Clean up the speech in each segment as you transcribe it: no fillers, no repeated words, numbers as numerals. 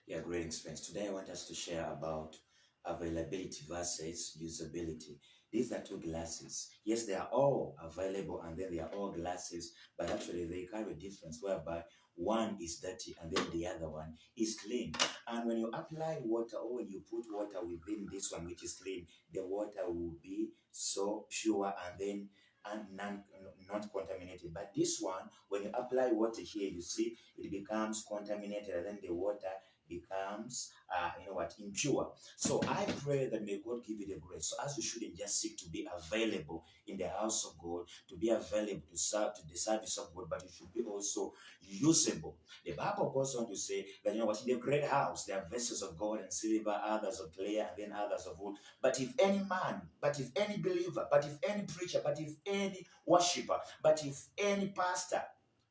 Yeah, greetings, friends. Today I want us to share about availability versus usability. These are two glasses. Yes, they are all available and then they are all glasses, but actually they carry a difference whereby one is dirty and then the other one is clean. And when you apply water or when you put water within this one, which is clean, the water will be so pure and then not contaminated. But this one, when you apply water here, you see it becomes contaminated and then the water becomes impure. So I pray that may God give you the grace, so as you shouldn't just seek to be available in the house of God, to be available to serve to the service of God, but you should be also usable. The Bible goes on to say that in the great house there are vessels of gold and silver, others of clay, and then others of wood. But if any man, but if any believer, but if any preacher, but if any worshiper, but if any pastor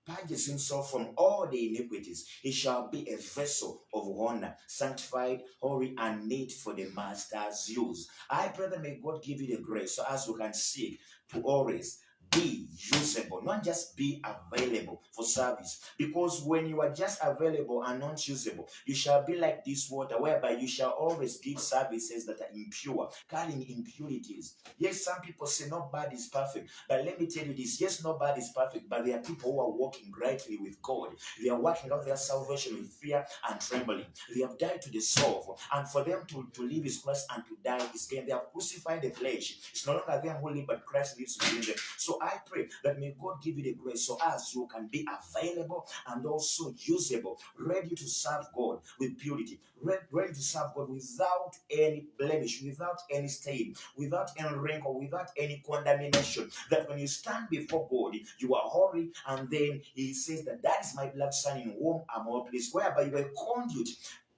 purges himself from all the iniquities, he shall be a vessel of honor, sanctified, holy, and neat for the master's use. I pray that may God give you the grace so as you can seek to always be usable, not just be available for service. Because when you are just available and not usable, you shall be like this water, whereby you shall always give services that are impure, carrying impurities. Yes, some people say nobody is perfect, but let me tell you this: yes, nobody is perfect, but there are people who are walking rightly with God. They are working out their salvation with fear and trembling. They have died to the soul, and for them to live is Christ and to die is gain. They have crucified the flesh. It's no longer them who live, but Christ lives within them. So I pray that may God give you the grace so as you can be available and also usable, ready to serve God with purity, ready to serve God without any blemish, without any stain, without any wrinkle, without any condemnation. That when you stand before God, you are holy, and then He says that is my beloved Son in whom I'm well pleased, whereby you are a conduit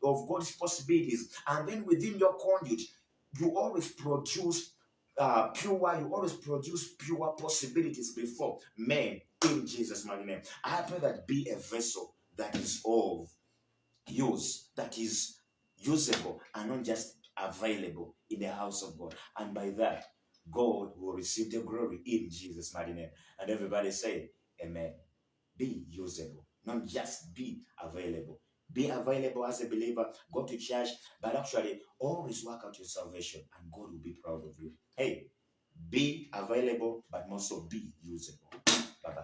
of God's possibilities, and then within your conduit, you always produce you always produce pure possibilities before men in Jesus' mighty name. I pray that be a vessel that is of use, that is usable and not just available in the house of God. And by that, God will receive the glory in Jesus' mighty name. And everybody say, Amen. Be usable, not just be available. Be available as a believer, go to church, but actually always work out your salvation and God will be proud of you. Hey, be available, but also be usable. Bye-bye.